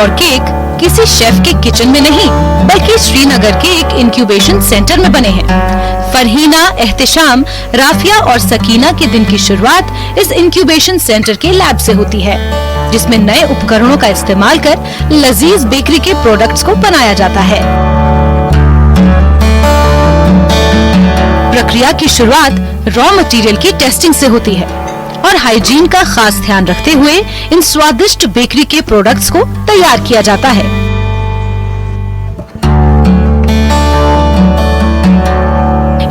और केक किसी शेफ के किचन में नहीं बल्कि श्रीनगर के एक इंक्यूबेशन सेंटर में बने हैं। फरहीना, एहतिशाम, राफिया और सकीना के दिन की शुरुआत इस इंक्यूबेशन सेंटर के लैब से होती है, जिसमें नए उपकरणों का इस्तेमाल कर लजीज बेकरी के प्रोडक्ट्स को बनाया जाता है। प्रक्रिया की शुरुआत रॉ मटेरियल की टेस्टिंग से होती है और हाइजीन का खास ध्यान रखते हुए इन स्वादिष्ट बेकरी के प्रोडक्ट्स को तैयार किया जाता है।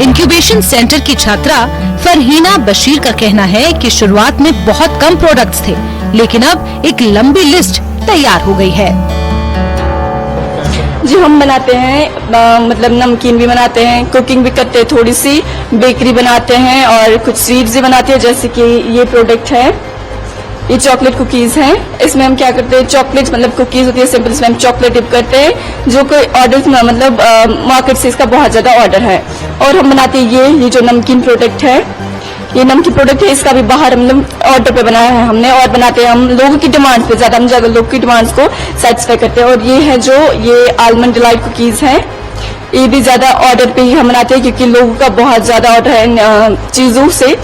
इंक्यूबेशन सेंटर की छात्रा फरहीना बशीर का कहना है कि शुरुआत में बहुत कम प्रोडक्ट्स थे, लेकिन अब एक लंबी लिस्ट तैयार हो गई है। जी, हम बनाते हैं मतलब नमकीन भी बनाते हैं, कुकिंग भी करते हैं, थोड़ी सी बेकरी बनाते हैं और कुछ स्वीट्स भी बनाते हैं। जैसे कि ये प्रोडक्ट है, ये चॉकलेट कुकीज हैं। इसमें हम क्या करते हैं, चॉकलेट मतलब कुकीज होती है सिंपल, इसमें हम चॉकलेट डिप करते हैं, जो कोई ऑर्डर मतलब मार्केट से इसका बहुत ज्यादा ऑर्डर है। और हम बनाते हैं ये जो नमकीन प्रोडक्ट है, ये नमकीन प्रोडक्ट है, इसका भी बाहर मतलब ऑर्डर पे बनाया है हमने और बनाते हैं हम लोगों की डिमांड पे, ज्यादा हम लोगों की डिमांड्स को सेटिस्फाई करते हैं। और ये है जो ये आलमंड डिलाइट कुकीज है, ये भी ज्यादा ऑर्डर पे ही हम बनाते हैं क्योंकि लोगों का बहुत ज्यादा ऑर्डर है चीजों से।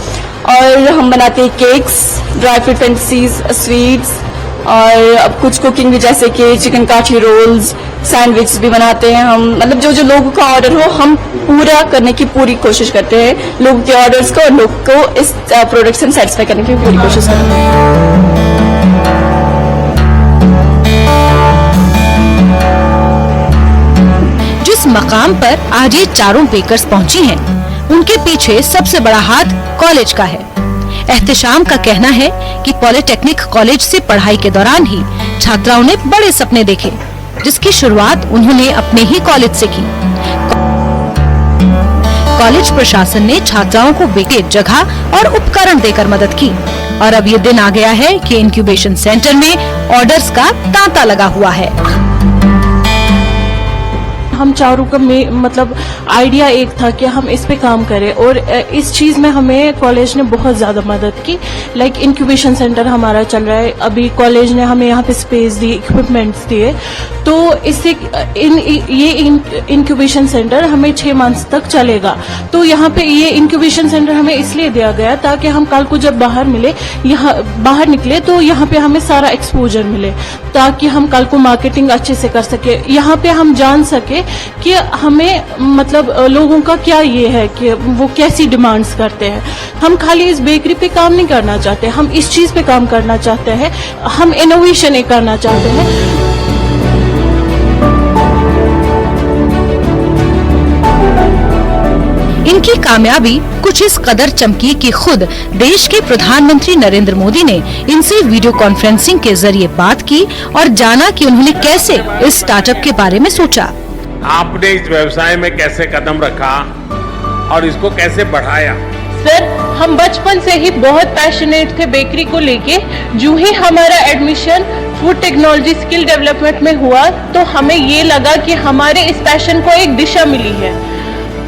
और हम बनाते हैं cakes, dry fruit fantasies, sweets और अब कुछ कुकिंग भी, जैसे कि चिकन काठी रोल्स, सैंडविच भी बनाते हैं हम। मतलब जो जो लोगों का ऑर्डर हो हम पूरा करने की पूरी कोशिश करते हैं, लोगों के ऑर्डर्स को और लोगों को इस प्रोडक्ट से सेटिस्फाई करने की पूरी कोशिश करते हैं। जिस मकाम पर आज ये चारों बेकर्स पहुंची हैं, उनके पीछे सबसे बड़ा हाथ कॉलेज का है। एहतिशाम का कहना है कि पॉलिटेक्निक कॉलेज से पढ़ाई के दौरान ही छात्राओं ने बड़े सपने देखे, जिसकी शुरुआत उन्होंने अपने ही कॉलेज से की। कॉलेज प्रशासन ने छात्राओं को बेटे जगह और उपकरण देकर मदद की और अब ये दिन आ गया है कि इंक्यूबेशन सेंटर में ऑर्डर्स का तांता लगा हुआ है। हम चारों का मतलब आइडिया एक था कि हम इस पे काम करें और इस चीज़ में हमें कॉलेज ने बहुत ज़्यादा मदद की। लाइक इंक्यूबेशन सेंटर हमारा चल रहा है, अभी कॉलेज ने हमें यहाँ पे स्पेस दी, इक्विपमेंट्स दिए, तो इससे ये इंक्यूबेशन सेंटर हमें 6 मंथ्स तक चलेगा। तो यहाँ पे ये इंक्यूबेशन सेंटर हमें इसलिए दिया गया ताकि हम कल को जब बाहर निकले तो यहाँ पे हमें सारा एक्सपोजर मिले, ताकि हम कल को मार्केटिंग अच्छे से कर सके, यहाँ पे हम जान सके कि हमें मतलब लोगों का क्या ये है कि वो कैसी डिमांड्स करते हैं। हम खाली इस बेकरी पे काम नहीं करना चाहते, हम इस चीज पे काम करना चाहते हैं, हम इनोवेशन एक करना चाहते हैं। इनकी कामयाबी कुछ इस कदर चमकी कि खुद देश के प्रधानमंत्री नरेंद्र मोदी ने इनसे वीडियो कॉन्फ्रेंसिंग के जरिए बात की और जाना कि उन्होंने कैसे इस स्टार्टअप के बारे में सोचा। आपने इस व्यवसाय में कैसे कदम रखा और इसको कैसे बढ़ाया? सर, हम बचपन से ही बहुत पैशनेट थे बेकरी को लेके। जो ही हमारा admission food technology skill development में हुआ तो हमें ये लगा कि हमारे इस पैशन को एक दिशा मिली है।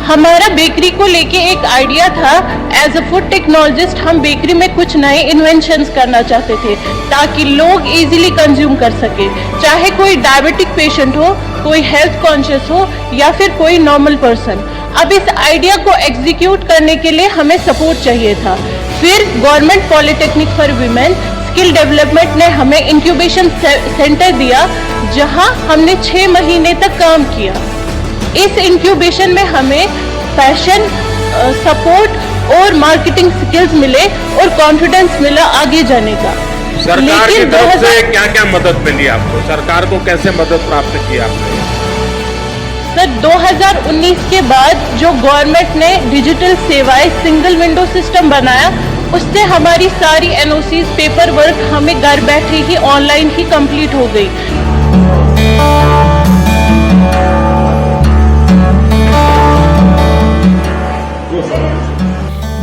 हमारा बेकरी को लेके एक आइडिया था, एज अ फूड टेक्नोलॉजिस्ट हम बेकरी में कुछ नए इन्वेंशंस करना चाहते थे ताकि लोग इजीली कंज्यूम कर सके, चाहे कोई डायबिटिक पेशेंट हो, कोई हेल्थ कॉन्शियस हो या फिर कोई नॉर्मल पर्सन। अब इस आइडिया को एग्जीक्यूट करने के लिए हमें सपोर्ट चाहिए था। फिर government polytechnic for women skill development ने हमें इंक्यूबेशन सेंटर दिया, जहां हमने 6 महीने तक काम किया। इस इंक्यूबेशन में हमें पैशन, सपोर्ट और मार्केटिंग स्किल्स मिले और कॉन्फिडेंस मिला आगे जाने का। सरकार की तरफ से क्या क्या मदद मिली आपको? सरकार को कैसे मदद प्राप्त की आपने? सर, 2019 के बाद जो गवर्नमेंट ने डिजिटल सेवाएं सिंगल विंडो सिस्टम बनाया, उससे हमारी सारी एनओसी पेपर वर्क हमें घर बैठे ही ऑनलाइन ही कंप्लीट हो गई।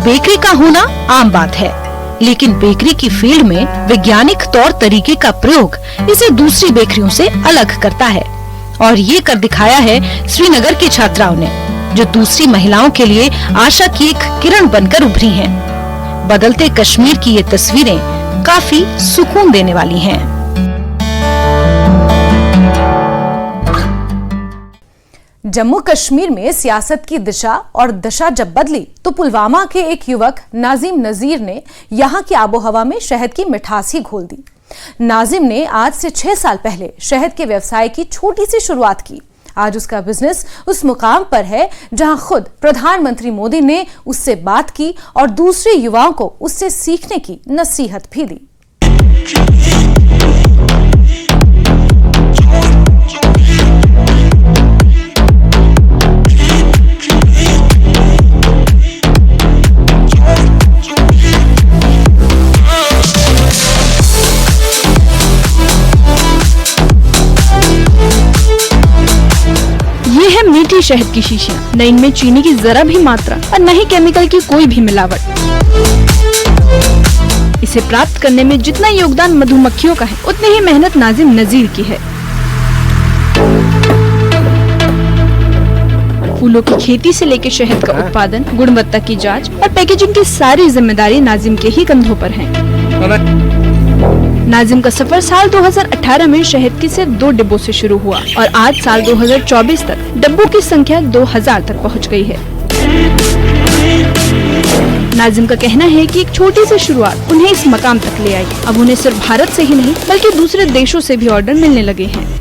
बेकरी का होना आम बात है, लेकिन बेकरी की फील्ड में वैज्ञानिक तौर तरीके का प्रयोग इसे दूसरी बेकरियों से अलग करता है और ये कर दिखाया है श्रीनगर की छात्राओं ने, जो दूसरी महिलाओं के लिए आशा की एक किरण बनकर उभरी हैं। बदलते कश्मीर की ये तस्वीरें काफी सुकून देने वाली हैं। जम्मू कश्मीर में सियासत की दिशा और दशा जब बदली तो पुलवामा के एक युवक नाजिम नजीर ने यहां की आबोहवा में शहद की मिठास ही घोल दी। नाजिम ने आज से 6 साल पहले शहद के व्यवसाय की छोटी सी शुरुआत की। आज उसका बिजनेस उस मुकाम पर है जहां खुद प्रधानमंत्री मोदी ने उससे बात की और दूसरे युवाओं को उससे सीखने की नसीहत भी दी। ये है मीठी शहद की शीशियां, न इनमें चीनी की जरा भी मात्रा और न ही केमिकल की कोई भी मिलावट। इसे प्राप्त करने में जितना योगदान मधुमक्खियों का है, उतनी ही मेहनत नाजिम नजीर की है। फूलों की खेती से लेकर शहद का उत्पादन, गुणवत्ता की जांच और पैकेजिंग की सारी जिम्मेदारी नाजिम के ही कंधों पर है। नाजिम का सफर साल 2018 में शहद की सिर्फ 2 डिब्बों से शुरू हुआ और आज साल 2024 तक डिब्बों की संख्या 2000 तक पहुंच गई है। नाजिम का कहना है कि एक छोटी सी शुरुआत उन्हें इस मकाम तक ले आई। अब उन्हें सिर्फ भारत से ही नहीं बल्कि दूसरे देशों से भी ऑर्डर मिलने लगे हैं।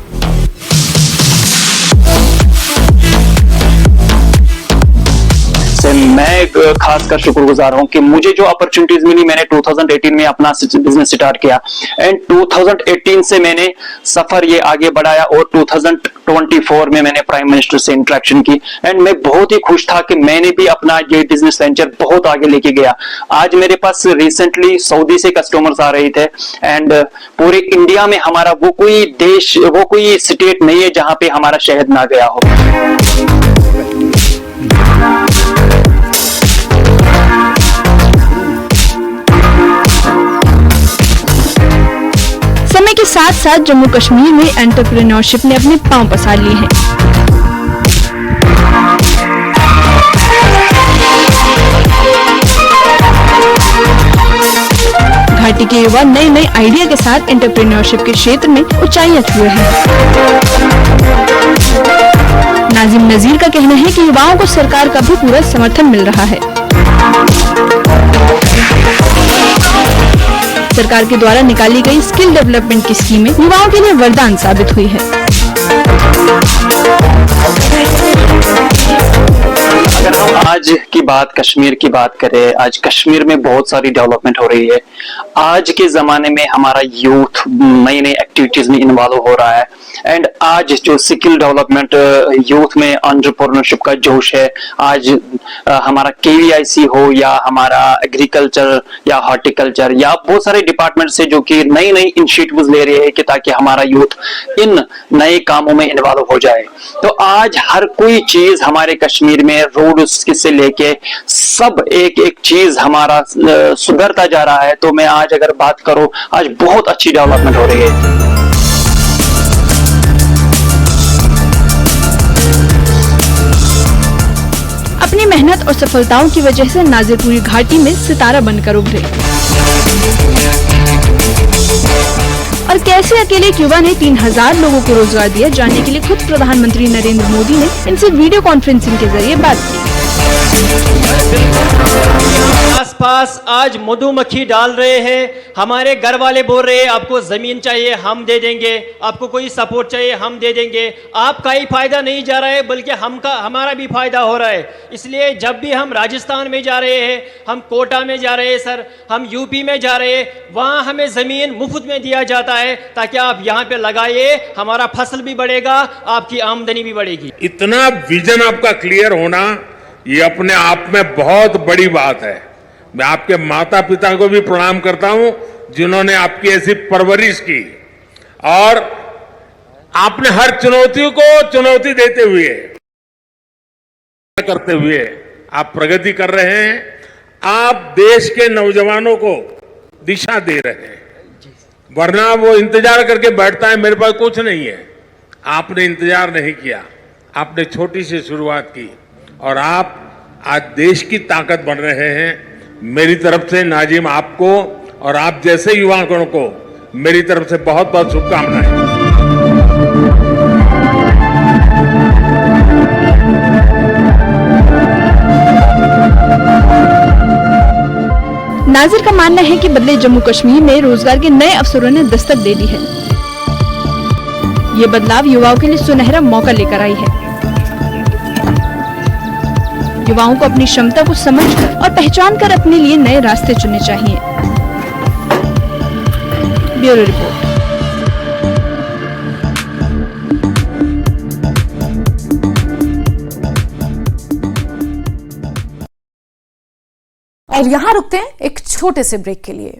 मैं खासकर शुक्रगुजार हूँ कि मुझे जो अपॉर्चुनिटीज मिली, मैंने 2018 में अपना बिजनेस स्टार्ट किया एंड 2018 से मैंने सफर ये आगे बढ़ाया और 2024 में मैंने प्राइम मिनिस्टर से इंटरेक्शन की एंड मैं बहुत ही खुश था कि मैंने भी अपना ये बिजनेस वेंचर बहुत आगे लेके गया। आज मेरे पास रिसेंटली सऊदी से कस्टमर्स आ रहे थे एंड पूरे इंडिया में हमारा वो कोई स्टेट नहीं है जहां पे हमारा शहद ना गया हो। समय के साथ साथ जम्मू कश्मीर में एंटरप्रेन्योरशिप ने अपने पांव पसार लिए हैं। घाटी के युवा नए नए आइडिया के साथ एंटरप्रेन्योरशिप के क्षेत्र में ऊंचाइयां छुए हैं। नाजिम नजीर का कहना है कि युवाओं को सरकार का भी पूरा समर्थन मिल रहा है। सरकार के द्वारा निकाली गई स्किल डेवलपमेंट की स्कीमें युवाओं के लिए वरदान साबित हुई है। अगर हम आज की बात, कश्मीर की बात करें, आज कश्मीर में बहुत सारी डेवलपमेंट हो रही है। आज के जमाने में हमारा यूथ नई नई एक्टिविटीज में इन्वॉल्व हो रहा है एंड आज जो स्किल डेवलपमेंट यूथ में एंटरप्रेन्योरशिप का जोश है। आज हमारा KVIC हो या हमारा एग्रीकल्चर या हॉर्टिकल्चर या बहुत सारे डिपार्टमेंट से जो कि नई नई इनिशिएटिव्स ले रहे हैं कि ताकि हमारा यूथ इन नए कामों में इन्वॉल्व हो जाए। तो आज हर कोई चीज हमारे कश्मीर में रोड से लेके सब एक एक चीज हमारा सुधरता जा रहा है। तो मैं आज अगर बात करूं, आज बहुत अच्छी डेवलपमेंट हो रही है। अपनी मेहनत और सफलताओं की वजह से नाजिर पूरी घाटी में सितारा बनकर उभरे। और कैसे अकेले एक युवा ने 3000 लोगों को रोजगार दिया, जानने के लिए खुद प्रधानमंत्री नरेंद्र मोदी ने इनसे वीडियो कॉन्फ्रेंसिंग के जरिए बात की। आसपास आज मधुमक्खी डाल रहे हैं। हमारे घर वाले बोल रहे हैं आपको जमीन चाहिए हम दे देंगे, आपको कोई सपोर्ट चाहिए हम दे देंगे। आपका ही फायदा नहीं जा रहा है बल्कि हमारा भी फायदा हो रहा है। इसलिए जब भी हम राजस्थान में जा रहे हैं, हम कोटा में जा रहे हैं सर, हम यूपी में जा रहे हैं, वहाँ हमें जमीन मुफ्त में दिया जाता है ताकि आप यहाँ पे लगाइए, हमारा फसल भी बढ़ेगा, आपकी आमदनी भी बढ़ेगी। इतना विजन आपका क्लियर होना ये अपने आप में बहुत बड़ी बात है। मैं आपके माता पिता को भी प्रणाम करता हूं जिन्होंने आपकी ऐसी परवरिश की और आपने हर चुनौतियों को चुनौती देते हुए करते हुए आप प्रगति कर रहे हैं। आप देश के नौजवानों को दिशा दे रहे हैं, वरना वो इंतजार करके बैठता है मेरे पास कुछ नहीं है। आपने इंतजार नहीं किया, आपने छोटी सी शुरुआत की और आप आज देश की ताकत बन रहे हैं। मेरी तरफ से नाजिम आपको और आप जैसे युवाओं को मेरी तरफ से बहुत बहुत शुभकामनाएं। नाजिर का मानना है कि बदले जम्मू कश्मीर में रोजगार के नए अवसरों ने दस्तक दे दी है। ये बदलाव युवाओं के लिए सुनहरा मौका लेकर आई है। युवाओं को अपनी क्षमता को समझकर और पहचान कर अपने लिए नए रास्ते चुनने चाहिए। Bureau report. और यहाँ रुकते हैं एक छोटे से ब्रेक के लिए।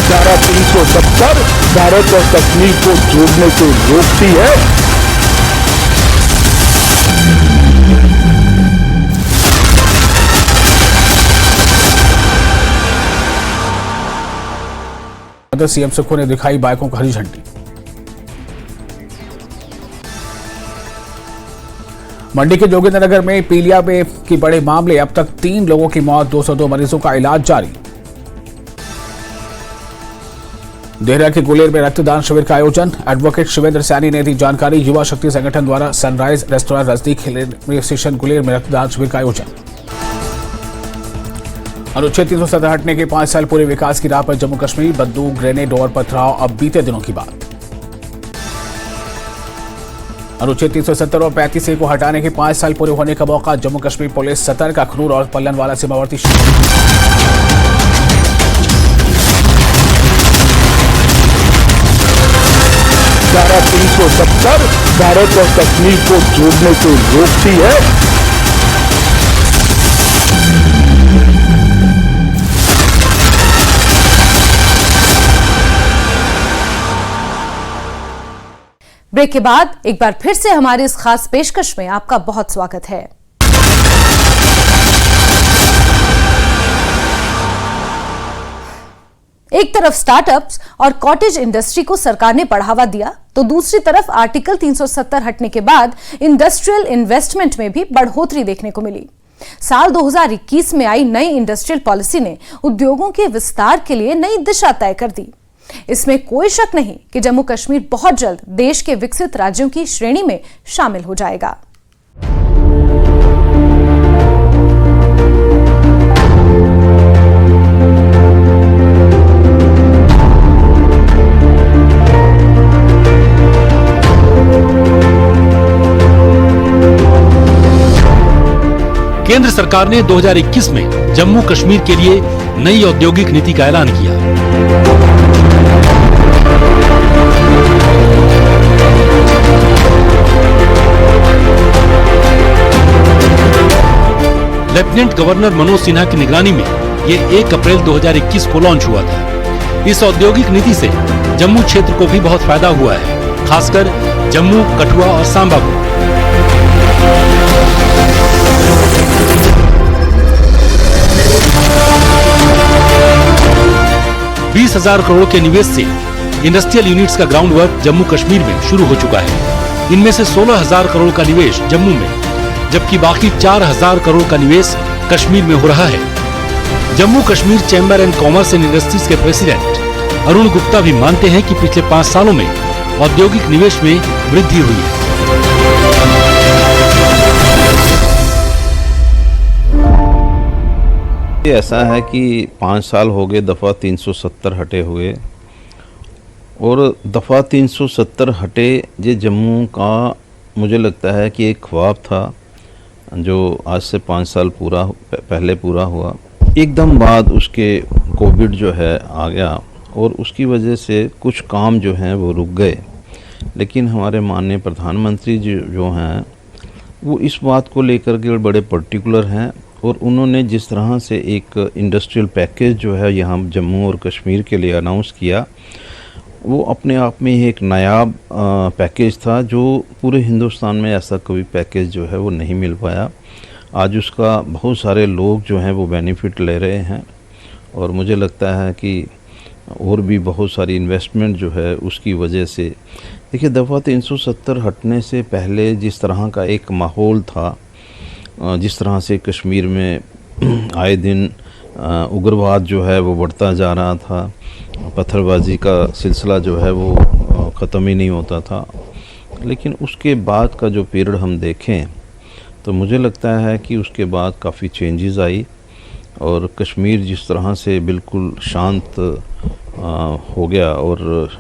धारा 370 भारत और कश्मीर को जोड़ने से रोकती है। सीएम सुखो ने दिखाई बाइकों को हरी झंडी। मंडी के जोगिंद्रनगर में पीलिया में की बड़े मामले, अब तक 3 लोगों की मौत, 202 मरीजों का इलाज जारी। देहरा के गुलेर में रक्तदान शिविर का आयोजन, एडवोकेट शिवेंद्र सैनी ने दी जानकारी। युवा शक्ति संगठन द्वारा सनराइज रेस्टोरेंट नजदीक रेलवे स्टेशन गुलेर में रक्तदान शिविर का आयोजन। अनुच्छेद 370 हटने के 5 साल पूरे, विकास की राह पर जम्मू कश्मीर, बंदूक, ग्रेनेड और पथराव अब बीते दिनों की बात। अनुच्छेद 370 और 35A को हटाने के 5 साल पूरे होने का मौका, जम्मू कश्मीर पुलिस सतर्क, अखनूर और पल्लनवाला सीमावर्ती धारा 370 भारत और कश्मीर को जोड़ने से रोकती है। ब्रेक के बाद एक बार फिर से हमारी इस खास पेशकश में आपका बहुत स्वागत है। एक तरफ स्टार्टअप्स और कॉटेज इंडस्ट्री को सरकार ने बढ़ावा दिया, तो दूसरी तरफ आर्टिकल 370 हटने के बाद इंडस्ट्रियल इन्वेस्टमेंट में भी बढ़ोतरी देखने को मिली। साल 2021 में आई नई इंडस्ट्रियल पॉलिसी ने उद्योगों के विस्तार के लिए नई दिशा तय कर दी। इसमें कोई शक नहीं कि जम्मू कश्मीर बहुत जल्द देश के विकसित राज्यों की श्रेणी में शामिल हो जाएगा। केंद्र सरकार ने 2021 में जम्मू कश्मीर के लिए नई औद्योगिक नीति का ऐलान किया। लेफ्टिनेंट गवर्नर मनोज सिन्हा की निगरानी में ये 1 अप्रैल 2021 को लॉन्च हुआ था। इस औद्योगिक नीति से जम्मू क्षेत्र को भी बहुत फायदा हुआ है, खासकर जम्मू, कठुआ और सांबा को। $20,000 करोड़ के निवेश से इंडस्ट्रियल यूनिट्स का ग्राउंड वर्क जम्मू कश्मीर में शुरू हो चुका है। इनमें से 16,000 करोड़ का निवेश जम्मू में, जबकि बाकी 4,000 करोड़ का निवेश कश्मीर में हो रहा है। Jammu Kashmir chamber and commerce and industries के प्रेसिडेंट अरुण गुप्ता भी मानते हैं कि पिछले 5 सालों में औद्योगिक निवेश में वृद्धि हुई है। ऐसा है कि 5 साल हो गए दफ़ा 370 हटे हुए, और दफ़ा 370 हटे ये जम्मू का मुझे लगता है कि एक ख्वाब था जो आज से 5 साल पहले पूरा हुआ। एकदम बाद उसके कोविड जो है आ गया और उसकी वजह से कुछ काम जो हैं वो रुक गए। लेकिन हमारे माननीय प्रधानमंत्री जो हैं वो इस बात को लेकर के बड़े पर्टिकुलर हैं, और उन्होंने जिस तरह से एक इंडस्ट्रियल पैकेज जो है यहाँ जम्मू और कश्मीर के लिए अनाउंस किया, वो अपने आप में ही एक नायाब पैकेज था, जो पूरे हिंदुस्तान में ऐसा कोई पैकेज जो है वो नहीं मिल पाया। आज उसका बहुत सारे लोग जो हैं वो बेनिफिट ले रहे हैं, और मुझे लगता है कि और भी बहुत सारी इन्वेस्टमेंट जो है उसकी वजह से। देखिए, दफ़ा 370 हटने से पहले जिस तरह का एक माहौल था, जिस तरह से कश्मीर में आए दिन उग्रवाद जो है वो बढ़ता जा रहा था, पत्थरबाजी का सिलसिला जो है वो ख़त्म ही नहीं होता था, लेकिन उसके बाद का जो पीरियड हम देखें तो मुझे लगता है कि उसके बाद काफ़ी चेंजेस आई और कश्मीर जिस तरह से बिल्कुल शांत हो गया, और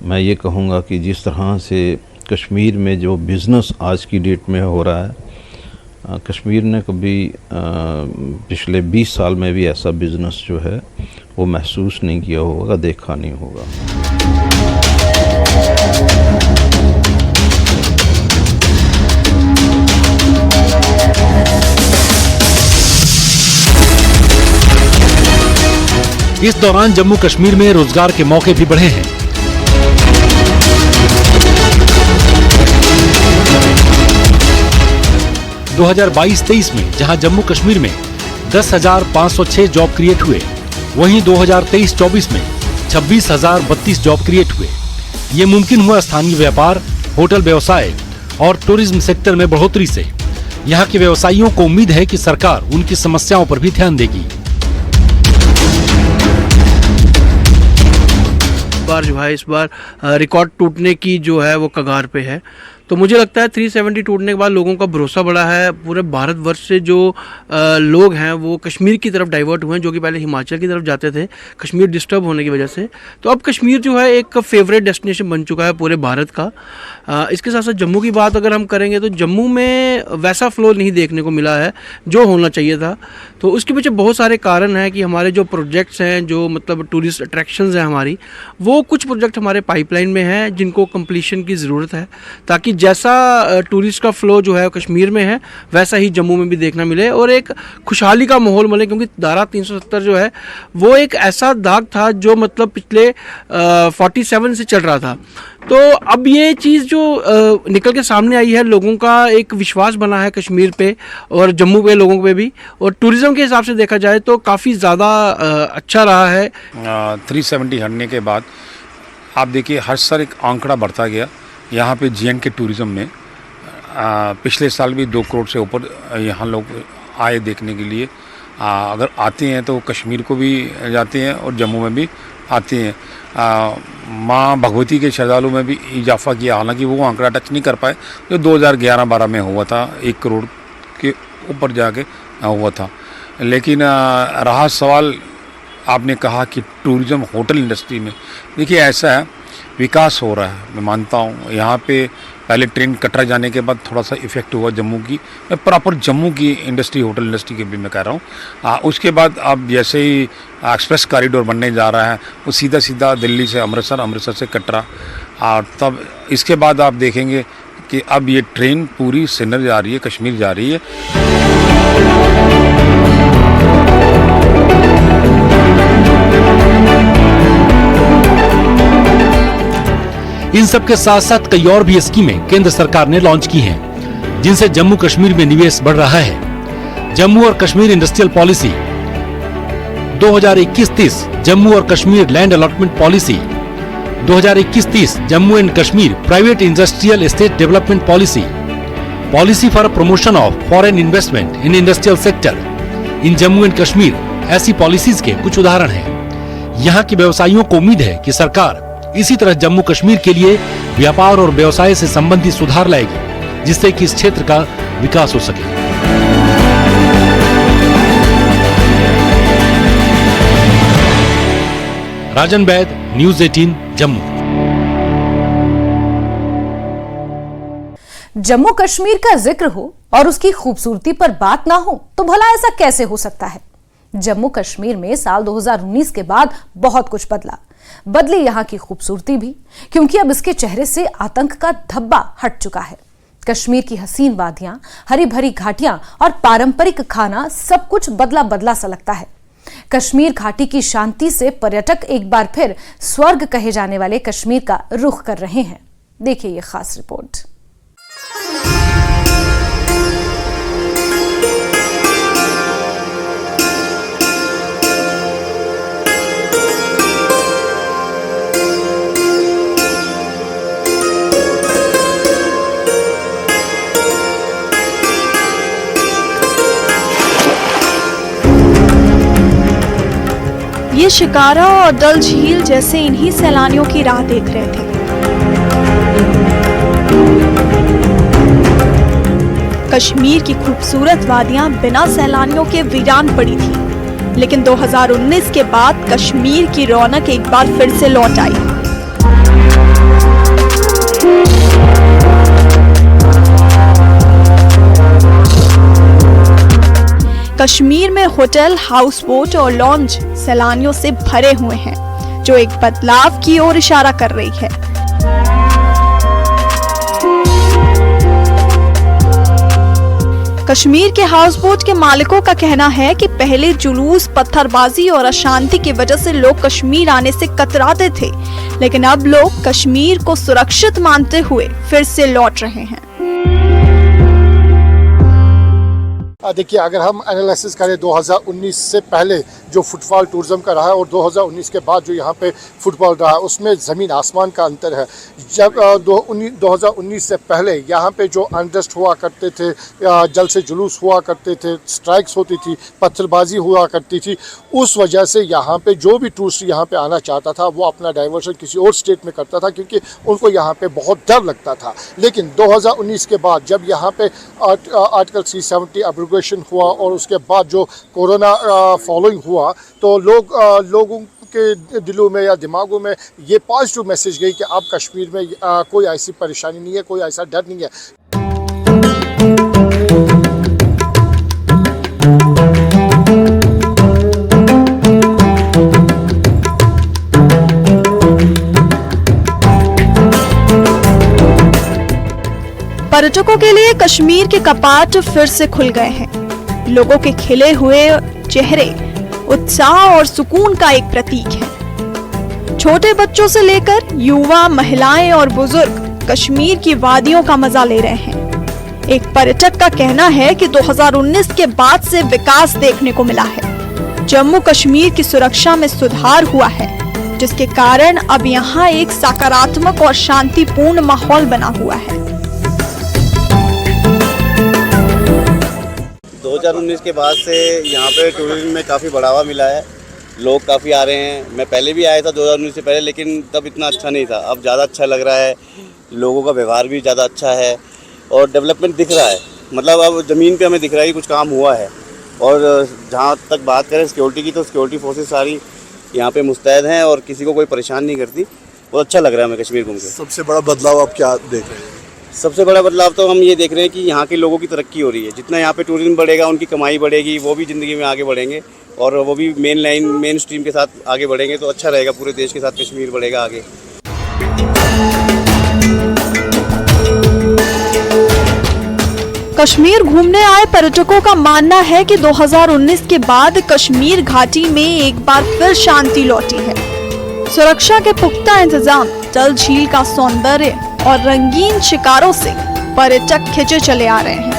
मैं ये कहूँगा कि जिस तरह से कश्मीर में जो बिज़नेस आज की डेट में हो रहा है, कश्मीर ने कभी पिछले 20 साल में भी ऐसा बिज़नेस जो है वो महसूस नहीं किया होगा, देखा नहीं होगा। इस दौरान जम्मू कश्मीर में रोजगार के मौके भी बढ़े हैं। दो 2022-23 में जहां जम्मू कश्मीर में 10,506 जॉब क्रिएट हुए, वहीं 2023-24 में 26,032 जॉब क्रिएट हुए। ये मुमकिन हुआ स्थानीय व्यापार, होटल व्यवसाय और टूरिज्म सेक्टर में बढ़ोतरी से। यहाँ के व्यवसायियों को उम्मीद है कि सरकार उनकी समस्याओं पर भी ध्यान देगी। इस बार रिकॉर्ड टूटने की जो है वो कगार पे है, तो मुझे लगता है 370 टूटने के बाद लोगों का भरोसा बढ़ा है। पूरे भारतवर्ष से जो लोग हैं वो कश्मीर की तरफ डाइवर्ट हुए हैं, जो कि पहले हिमाचल की तरफ जाते थे कश्मीर डिस्टर्ब होने की वजह से। तो अब कश्मीर जो है एक फेवरेट डेस्टिनेशन बन चुका है पूरे भारत का। इसके साथ साथ जम्मू की बात अगर हम करेंगे तो जम्मू में वैसा फ्लो नहीं देखने को मिला है जो होना चाहिए था। तो उसके पीछे बहुत सारे कारण हैं कि हमारे जो प्रोजेक्ट्स हैं, जो मतलब टूरिस्ट अट्रैक्शंस हैं हमारी, वो कुछ प्रोजेक्ट हमारे पाइपलाइन में हैं जिनको कंप्लीशन की ज़रूरत है, ताकि जैसा टूरिस्ट का फ्लो जो है कश्मीर में है वैसा ही जम्मू में भी देखना मिले और एक खुशहाली का माहौल मिले। क्योंकि धारा 370 जो है वो एक ऐसा दाग था जो मतलब पिछले 47 से चल रहा था। तो अब ये चीज़ जो निकल के सामने आई है, लोगों का एक विश्वास बना है कश्मीर पे और जम्मू पे लोगों पे भी, और टूरिज़्म के हिसाब से देखा जाए तो काफ़ी ज़्यादा अच्छा रहा है। 370 हटने के बाद आप देखिए हर साल एक आंकड़ा बढ़ता गया। यहाँ पे जीएन के टूरिज़्म में पिछले साल भी 2 करोड़ से ऊपर यहाँ लोग आए देखने के लिए। अगर आते हैं तो कश्मीर को भी जाते हैं और जम्मू में भी आते हैं। माँ भगवती के श्रद्धालु में भी इजाफा किया, हालांकि वो आंकड़ा टच नहीं कर पाए जो 2011-12 में हुआ था, 1 करोड़ के ऊपर जाके हुआ था। लेकिन रहा सवाल, आपने कहा कि टूरिज़्म होटल इंडस्ट्री में, देखिए ऐसा है विकास हो रहा है, मैं मानता हूँ। यहाँ पे पहले ट्रेन कटरा जाने के बाद थोड़ा सा इफेक्ट हुआ जम्मू की, मैं प्रॉपर जम्मू की इंडस्ट्री, होटल इंडस्ट्री की भी मैं कह रहा हूँ। उसके बाद अब जैसे ही एक्सप्रेस कॉरिडोर बनने जा रहा है वो सीधा सीधा दिल्ली से अमृतसर, अमृतसर से कटरा, और तब इसके बाद आप देखेंगे कि अब ये ट्रेन पूरी श्रीनगर जा रही है, कश्मीर जा रही है। इन सब के साथ साथ कई और भी स्कीमें केंद्र सरकार ने लॉन्च की हैं, जिनसे जम्मू कश्मीर में निवेश बढ़ रहा है। जम्मू और कश्मीर इंडस्ट्रियल पॉलिसी 2021-30, जम्मू और Kashmir land allotment policy 2021-30, Jammu and Kashmir private industrial estate development policy, policy for promotion of foreign investment in industrial sector in Jammu and Kashmir, ऐसी पॉलिसीज के कुछ उदाहरण हैं। यहाँ के व्यवसायियों को उम्मीद है कि सरकार इसी तरह जम्मू कश्मीर के लिए व्यापार और व्यवसाय से संबंधित सुधार लाएगी, जिससे कि इस क्षेत्र का विकास हो सके। राजन बैद, न्यूज़ 18, जम्मू। जम्मू कश्मीर का जिक्र हो और उसकी खूबसूरती पर बात ना हो तो भला ऐसा कैसे हो सकता है। जम्मू कश्मीर में साल 2019 के बाद बहुत कुछ बदली यहां की खूबसूरती भी, क्योंकि अब इसके चेहरे से आतंक का धब्बा हट चुका है। कश्मीर की हसीन वादियां, हरी भरी घाटियां और पारंपरिक खाना, सब कुछ बदला बदला सा लगता है। कश्मीर घाटी की शांति से पर्यटक एक बार फिर स्वर्ग कहे जाने वाले कश्मीर का रुख कर रहे हैं। देखिए ये खास रिपोर्ट। ये शिकारा और डल झील जैसे इन्हीं सैलानियों की राह देख रहे थे। कश्मीर की खूबसूरत वादियां बिना सैलानियों के वीरान पड़ी थी, लेकिन 2019 के बाद कश्मीर की रौनक एक बार फिर से लौट आई। कश्मीर में होटल, हाउस बोट और लॉन्ज सैलानियों से भरे हुए हैं, जो एक बदलाव की ओर इशारा कर रही है। कश्मीर के हाउस बोट के मालिकों का कहना है कि पहले जुलूस, पत्थरबाजी और अशांति की वजह से लोग कश्मीर आने से कतराते थे, लेकिन अब लोग कश्मीर को सुरक्षित मानते हुए फिर से लौट रहे हैं। देखिए, अगर हम एनालिसिस करें 2019 से पहले जो फुटफॉल टूरिज्म का रहा है और 2019 के बाद जो यहाँ पे फुटबॉल रहा है, उसमें ज़मीन आसमान का अंतर है। जब 2019 से पहले यहाँ पे जो अनरेस्ट हुआ करते थे, जल से जुलूस हुआ करते थे, स्ट्राइक्स होती थी, पत्थरबाजी हुआ करती थी, उस वजह से यहाँ पे जो भी टूरिस्ट यहाँ पे आना चाहता था वो अपना डाइवर्शन किसी और स्टेट में करता था, क्योंकि उनको यहाँ पे बहुत डर लगता था। लेकिन 2019 के बाद जब यहाँ पे आर्टिकल 370 एब्रोगेशन हुआ और उसके बाद जो कोरोना फॉलोइंग हुआ, तो लोगों के दिलों में या दिमागों में ये पॉजिटिव मैसेज गई कि अब कश्मीर में कोई ऐसी परेशानी नहीं है, कोई ऐसा डर नहीं है। पर्यटकों के लिए कश्मीर के कपाट फिर से खुल गए हैं। लोगों के खिले हुए चेहरे उत्साह और सुकून का एक प्रतीक है। छोटे बच्चों से लेकर युवा, महिलाएं और बुजुर्ग कश्मीर की वादियों का मजा ले रहे हैं। एक पर्यटक का कहना है कि 2019 के बाद से विकास देखने को मिला है। जम्मू कश्मीर की सुरक्षा में सुधार हुआ है, जिसके कारण अब यहाँ एक सकारात्मक और शांतिपूर्ण माहौल बना हुआ है। 2019 के बाद से यहाँ पे टूरिज्म में काफ़ी बढ़ावा मिला है। लोग काफ़ी आ रहे हैं। मैं पहले भी आया था 2019 से पहले, लेकिन तब इतना अच्छा नहीं था। अब ज़्यादा अच्छा लग रहा है। लोगों का व्यवहार भी ज़्यादा अच्छा है और डेवलपमेंट दिख रहा है। मतलब अब ज़मीन पे हमें दिख रहा है कि कुछ काम हुआ है। और जहाँ तक बात करें सिक्योरिटी की, तो सिक्योरिटी फोर्सेस सारी यहाँ पे मुस्तैद हैं और किसी को कोई परेशान नहीं करती। बहुत अच्छा लग रहा है हमें कश्मीर घूम के। सबसे बड़ा बदलाव आप क्या देख रहे हैं? सबसे बड़ा बदलाव तो हम ये देख रहे हैं कि यहाँ के लोगों की तरक्की हो रही है। जितना यहाँ पे टूरिज्म बढ़ेगा, उनकी कमाई बढ़ेगी, वो भी ज़िंदगी में आगे बढ़ेंगे और वो भी मेन स्ट्रीम के साथ आगे बढ़ेंगे, तो अच्छा रहेगा। पूरे देश के साथ कश्मीर बढ़ेगा आगे। कश्मीर घूमने आए पर्यटकों का मानना है कि 2019 के बाद कश्मीर घाटी में एक बार फिर शांति लौटी है। सुरक्षा के पुख्ता इंतजाम, डल झील का सौंदर्य और रंगीन शिकारों से पर्यटक खिंचे चले आ रहे हैं।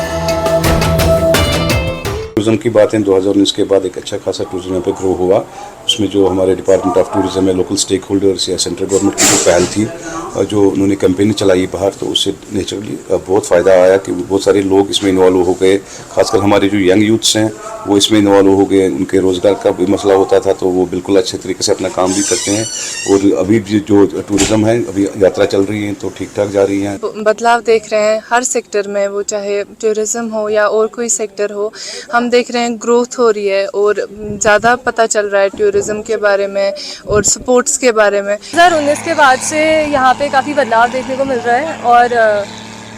टूरिज्म की बात है, 2019 के बाद एक अच्छा खासा टूरिज्म यहाँ पे ग्रो हुआ। उसमें जो हमारे डिपार्टमेंट ऑफ टूरिज्म है, लोकल स्टेक होल्डर्स या सेंट्रल गवर्नमेंट की जो पहल थी और जो उन्होंने कैंपेन चलाई बाहर, तो उससे नेचुरली बहुत फ़ायदा आया कि बहुत सारे लोग इसमें इन्वॉल्व हो गए। खासकर हमारे जो यंग यूथ्स हैं वो इसमें इन्वॉल्व हो गए। उनके रोज़गार का भी मसला होता था, तो वो बिल्कुल अच्छे तरीके से अपना काम भी करते हैं। और अभी भी जो टूरिज्म है, अभी यात्रा चल रही है तो ठीक ठाक जा रही है। बदलाव देख रहे हैं हर सेक्टर में, वो चाहे टूरिज्म हो या और कोई सेक्टर हो। हम देख रहे हैं ग्रोथ हो रही है और ज़्यादा पता चल रहा है टूरिज्म के बारे में और स्पोर्ट्स के बारे में। 2019 के बाद से यहाँ पे काफ़ी बदलाव देखने को मिल रहा है और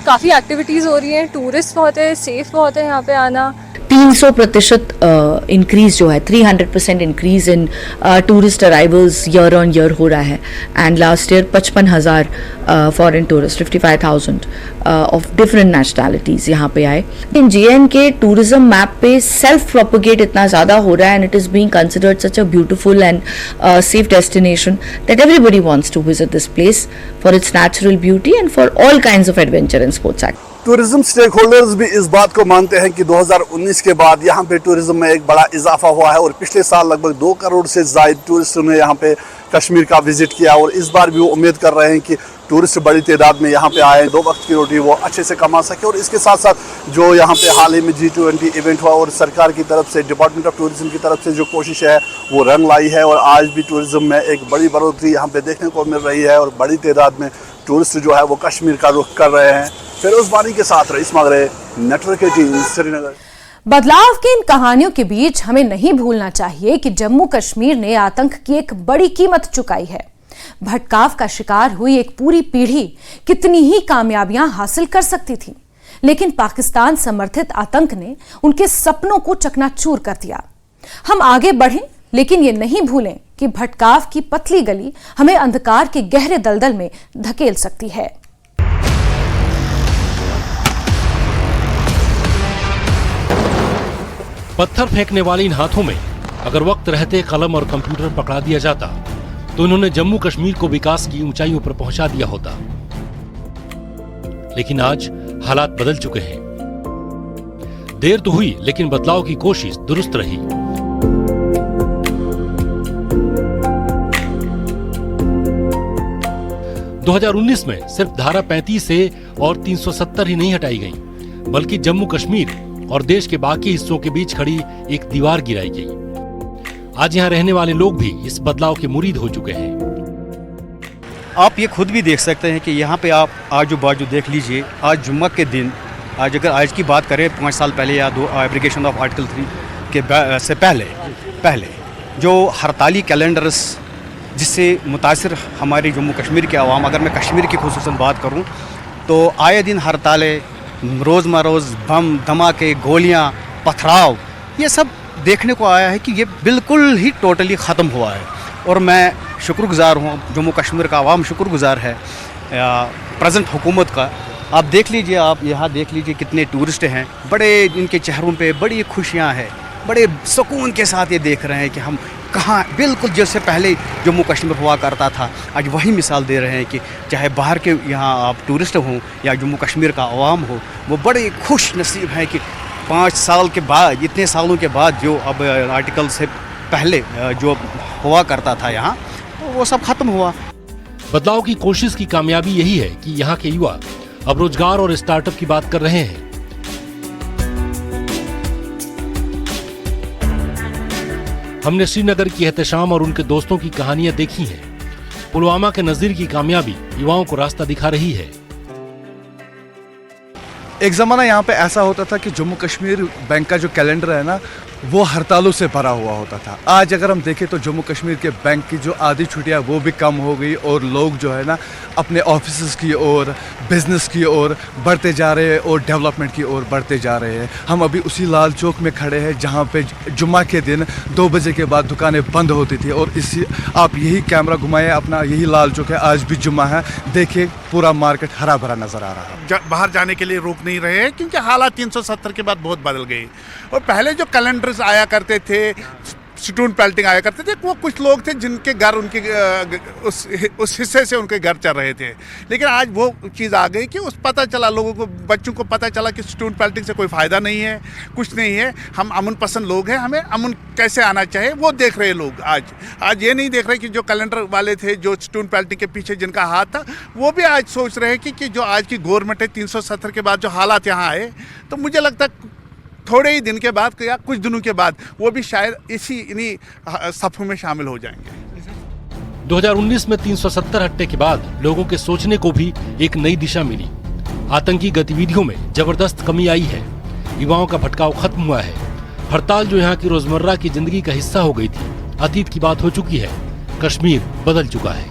काफ़ी एक्टिविटीज़ हो रही हैं। टूरिस्ट बहुत है, सेफ बहुत है यहाँ पे आना। 300% इंक्रीज जो है, 300% increase in tourist arrivals year on year हो रहा है। And last year 55,000 foreign tourist, 55,000 of different nationalities यहाँ पे आए। इन JN के टूरिज्म मैप पे सेल्फ प्रोपोगेट इतना ज़्यादा हो रहा है and it is being considered such a beautiful and safe destination that everybody wants to visit this place for its natural beauty and for all kinds of adventure and sports activities. Tourism stake holders भी इस बात को मानते हैं कि 2019 के बाद यहाँ पे टूरिज्म में एक बड़ा इजाफा हुआ है और पिछले साल लगभग 2 करोड़ से ज़ायद टूरिस्टों ने यहाँ पे कश्मीर का विजिट किया और इस बार भी वो उम्मीद कर रहे हैं कि टूरिस्ट बड़ी तादाद में यहाँ पे आए, 2 वक्त की रोटी वो अच्छे से कमा सके। और इसके साथ साथ जो यहाँ पे हाल ही में G20 इवेंट हुआ और सरकार की तरफ से, डिपार्टमेंट ऑफ टूरिज्म की तरफ से जो कोशिश है वो रंग लाई है और आज भी टूरिज्म में एक बड़ी बढ़ोतरी यहाँ पे देखने को मिल रही है और बड़ी तादाद में टूरिस्ट जो है वो कश्मीर का रुख कर रहे हैं। फिरोज बानी के साथ रईस मागरे, नेटवर्क 18 श्रीनगर। बदलाव की इन कहानियों के बीच हमें नहीं भूलना चाहिए कि जम्मू कश्मीर ने आतंक की एक बड़ी कीमत चुकाई है। भटकाव का शिकार हुई एक पूरी पीढ़ी कितनी ही कामयाबियां हासिल कर सकती थी, लेकिन पाकिस्तान समर्थित आतंक ने उनके सपनों को चकनाचूर कर दिया। हम आगे बढ़ें, लेकिन ये नहीं भूलें कि भटकाव की पतली गली हमें अंधकार के गहरे दलदल में धकेल सकती है। पत्थर फेंकने वाले इन हाथों में अगर वक्त रहते कलम और कंप्यूटर पकड़ा दिया जाता तो इन्होंने जम्मू कश्मीर को विकास की ऊंचाइयों पर पहुंचा दिया होता। लेकिन आज हालात बदल चुके हैं। देर तो हुई, लेकिन बदलाव की कोशिश दुरुस्त रही। – 2019 में सिर्फ धारा 35 से और 370 ही नहीं हटाई गई, बल्कि जम्मू कश्मीर और देश के बाकी हिस्सों के बीच खड़ी एक दीवार गिराई गई। आज यहाँ रहने वाले लोग भी इस बदलाव के मुरीद हो चुके हैं। आप ये खुद भी देख सकते हैं कि यहाँ पे आप आजू बाजू देख लीजिए। आज जुम्मा के दिन, आज अगर आज की बात करें 5 साल पहले या 2 एप्लीकेशन ऑफ आर्टिकल 3 के से पहले जो हड़ताली कैलेंडर्स जिससे मुतासिर हमारी जम्मू कश्मीर के अवाम, अगर मैं कश्मीर की खुसूसन बात करूँ तो आए दिन हड़तालें, रोज़ बम धमाके, गोलियाँ, पथराव, ये सब देखने को आया है कि ये बिल्कुल ही टोटली ख़त्म हुआ है। और मैं शुक्रगुज़ार हूँ, जम्मू कश्मीर का आवाम शुक्रगुज़ार है प्रेजेंट हुकूमत का। आप देख लीजिए, आप यहाँ देख लीजिए कितने टूरिस्ट हैं, बड़े इनके चेहरों पे बड़ी खुशियाँ हैं, बड़े सुकून के साथ ये देख रहे हैं कि हम कहाँ बिल्कुल जैसे पहले जम्मू कश्मीर हुआ करता था। आज वही मिसाल दे रहे हैं कि चाहे बाहर के यहाँ आप टूरिस्ट हों या जम्मू कश्मीर का अवाम हो, वो बड़े खुश नसीब हैं कि 5 साल के बाद, इतने सालों के बाद जो अब आर्टिकल से पहले जो हुआ करता था यहाँ, वो सब खत्म हुआ। बदलाव की कोशिश की कामयाबी यही है कि यहाँ के युवा अब रोजगार और स्टार्टअप की बात कर रहे हैं। हमने श्रीनगर की एहतशाम और उनके दोस्तों की कहानियां देखी हैं। पुलवामा के नज़ीर की कामयाबी युवाओं को रास्ता दिखा रही है। एक ज़माना यहाँ पे ऐसा होता था कि जम्मू कश्मीर बैंक का जो कैलेंडर है ना, वो हड़तालों से भरा हुआ होता था। आज अगर हम देखें तो जम्मू कश्मीर के बैंक की जो आधी छुट्टियाँ वो भी कम हो गई और लोग जो है ना अपने ऑफिस की ओर, बिजनेस की ओर बढ़ते जा रहे हैं और डेवलपमेंट की ओर बढ़ते जा रहे हैं। हम अभी उसी लाल चौक में खड़े हैं जहाँ पे जुम्मा के दिन 2 बजे के बाद दुकानें बंद होती थी। और इसी आप यही कैमरा घुमाएं, अपना यही लाल चौक है, आज भी जुम्मा है, देखिए पूरा मार्केट हरा भरा नज़र आ रहा है। बाहर जाने के लिए रोक नहीं रहे हैं क्योंकि हालात 370 के बाद बहुत बदल गई। और पहले जो कैलेंडर्स आया करते थे, स्टून पेल्टिंग आया करते थे, वो कुछ लोग थे जिनके घर उनके उस हिस्से से उनके घर चल रहे थे। लेकिन आज वो चीज़ आ गई कि उस पता चला, लोगों को, बच्चों को पता चला कि स्टून पेल्टिंग से कोई फ़ायदा नहीं है, कुछ नहीं है। हम अमन पसंद लोग हैं, हमें अमन कैसे आना चाहिए वो देख रहे लोग। आज ये नहीं देख रहे कि जो कैलेंडर वाले थे, जो स्टून पेल्टिंग के पीछे जिनका हाथ था, वो भी आज सोच रहे हैं कि जो आज की गवर्नमेंट है 370 के बाद जो हालात यहाँ आए, तो मुझे लगता है थोड़े ही दिन के बाद या कुछ दिनों के बाद वो भी शायद इन्हीं सफ़ों में शामिल हो जाएंगे। 2019 में 370 हटने के बाद लोगों के सोचने को भी एक नई दिशा मिली। आतंकी गतिविधियों में जबरदस्त कमी आई है, युवाओं का भटकाव खत्म हुआ है। हड़ताल जो यहाँ की रोजमर्रा की जिंदगी का हिस्सा हो गई थी, अतीत की बात हो चुकी है। कश्मीर बदल चुका है।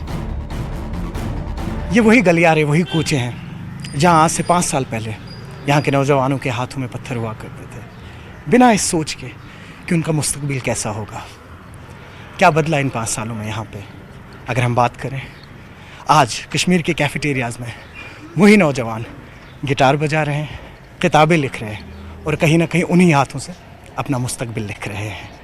ये वही गलियारे, वही कूचे हैं जहाँ आज से 5 साल पहले यहाँ के नौजवानों के हाथों में पत्थर हुआ करते थे, बिना इस सोच के कि उनका मुस्तकबिल कैसा होगा। क्या बदला इन 5 सालों में यहाँ पे? अगर हम बात करें, आज कश्मीर के कैफेटेरियाज़ में वही नौजवान गिटार बजा रहे हैं, किताबें लिख रहे हैं और कहीं ना कहीं उन्हीं हाथों से अपना मुस्तकबिल लिख रहे हैं।